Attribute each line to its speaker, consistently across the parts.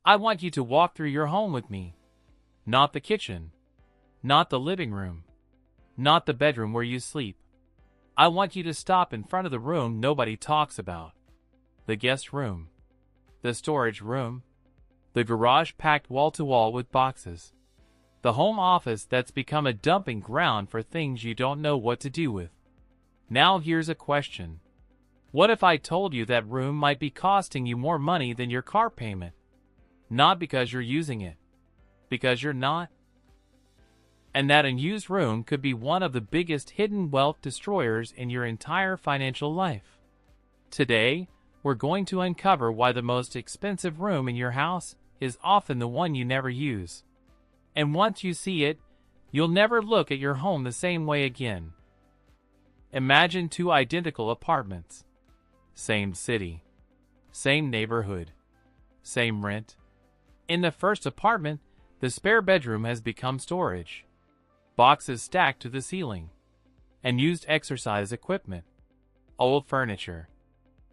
Speaker 1: I want you to walk through your home with me. Not the kitchen. Not the living room. Not the bedroom where you sleep. I want you to stop in front of the room nobody talks about. The guest room. The storage room. The garage packed wall to wall with boxes. The home office that's become a dumping ground for things you don't know what to do with. Now here's a question. What if I told you that room might be costing you more money than your car payment? Not because you're using it. Because you're not. And that unused room could be one of the biggest hidden wealth destroyers in your entire financial life. Today, we're going to uncover why the most expensive room in your house is often the one you never use. And once you see it, you'll never look at your home the same way again. Imagine two identical apartments. Same city. Same neighborhood. Same rent. In the first apartment, the spare bedroom has become storage. Boxes stacked to the ceiling. Unused exercise equipment. Old furniture.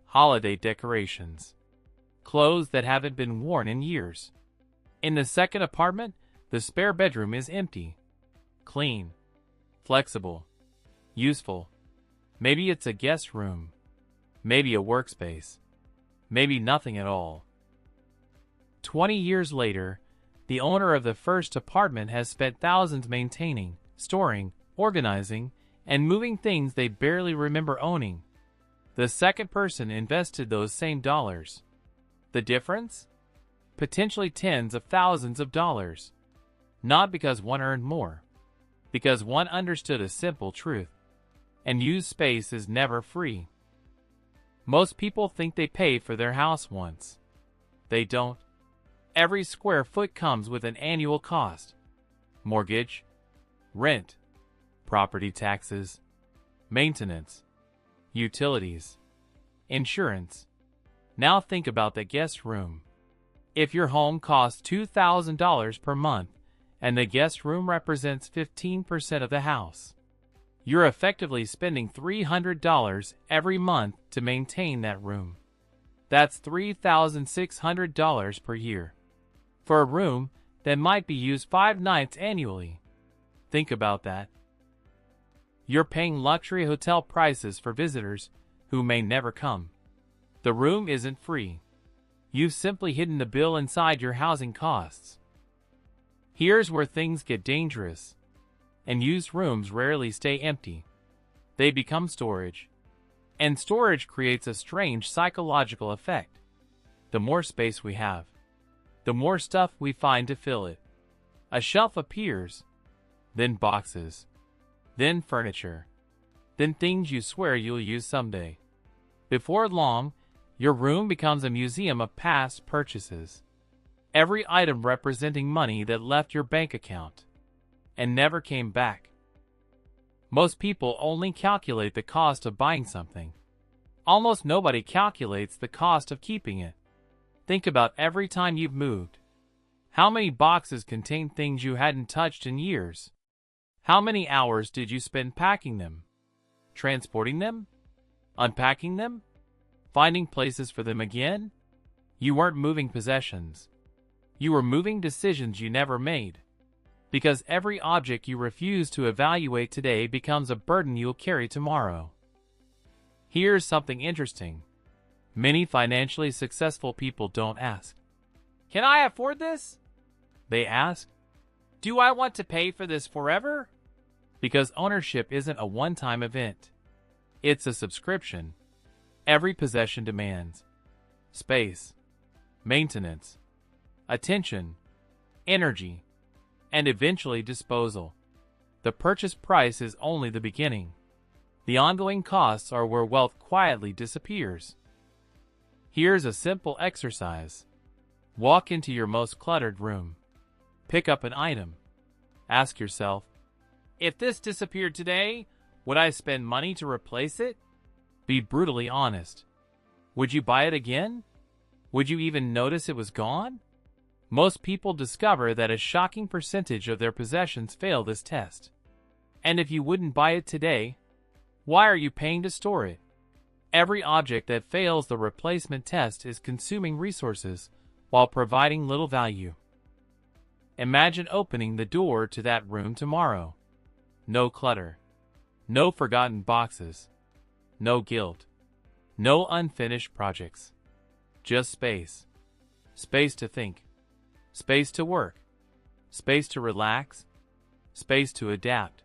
Speaker 1: Holiday decorations. Clothes that haven't been worn in years. In the second apartment, the spare bedroom is empty. Clean. Flexible. Useful. Maybe it's a guest room. Maybe a workspace. Maybe nothing at all. 20 years later, the owner of the first apartment has spent thousands maintaining, storing, organizing, and moving things they barely remember owning. The second person invested those same dollars. The difference? Potentially tens of thousands of dollars. Not because one earned more. Because one understood a simple truth. Unused space is never free. Most people think they pay for their house once. They don't. Every square foot comes with an annual cost. Mortgage, rent, property taxes, maintenance, utilities, insurance. Now think about the guest room. If your home costs $2,000 per month and the guest room represents 15% of the house, you're effectively spending $300 every month to maintain that room. That's $3,600 per year. For a room that might be used 5 nights annually. Think about that. You're paying luxury hotel prices for visitors who may never come. The room isn't free. You've simply hidden the bill inside your housing costs. Here's where things get dangerous. Unused rooms rarely stay empty. They become storage. And storage creates a strange psychological effect. The more space we have, the more stuff we find to fill it. A shelf appears, then boxes, then furniture, then things you swear you'll use someday. Before long, your room becomes a museum of past purchases. Every item representing money that left your bank account and never came back. Most people only calculate the cost of buying something. Almost nobody calculates the cost of keeping it. Think about every time you've moved. How many boxes contain things you hadn't touched in years? How many hours did you spend packing them? Transporting them? Unpacking them? Finding places for them again? You weren't moving possessions. You were moving decisions you never made. Because every object you refuse to evaluate today becomes a burden you'll carry tomorrow. Here's something interesting. Many financially successful people don't ask, "Can I afford this?" They ask, "Do I want to pay for this forever?" Because ownership isn't a one-time event. It's a subscription. Every possession demands space, maintenance, attention, energy, and eventually disposal. The purchase price is only the beginning. The ongoing costs are where wealth quietly disappears. Here's a simple exercise. Walk into your most cluttered room. Pick up an item. Ask yourself, if this disappeared today, would I spend money to replace it? Be brutally honest. Would you buy it again? Would you even notice it was gone? Most people discover that a shocking percentage of their possessions fail this test. And if you wouldn't buy it today, why are you paying to store it? Every object that fails the replacement test is consuming resources, while providing little value. Imagine opening the door to that room tomorrow. No clutter. No forgotten boxes. No guilt. No unfinished projects. Just space. Space to think. Space to work. Space to relax. Space to adapt.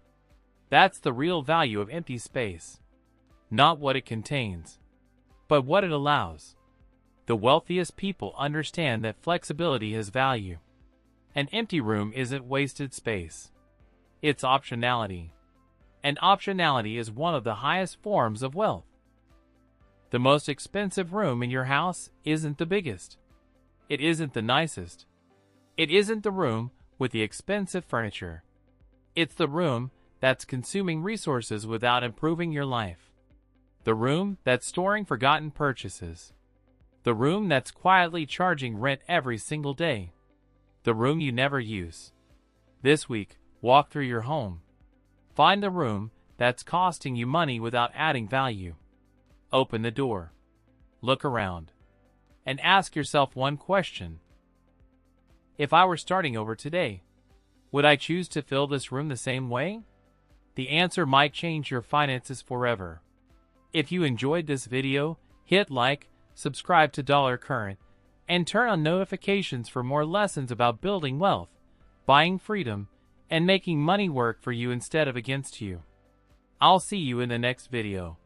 Speaker 1: That's the real value of empty space. Not what it contains, but what it allows. The wealthiest people understand that flexibility has value. An empty room isn't wasted space. It's optionality. And optionality is one of the highest forms of wealth. The most expensive room in your house isn't the biggest. It isn't the nicest. It isn't the room with the expensive furniture. It's the room that's consuming resources without improving your life. The room that's storing forgotten purchases. The room that's quietly charging rent every single day. The room you never use. This week, walk through your home. Find the room that's costing you money without adding value. Open the door. Look around. And ask yourself one question. If I were starting over today, would I choose to fill this room the same way? The answer might change your finances forever. If you enjoyed this video, hit like, subscribe to Dollar Current, and turn on notifications for more lessons about building wealth, buying freedom, and making money work for you instead of against you. I'll see you in the next video.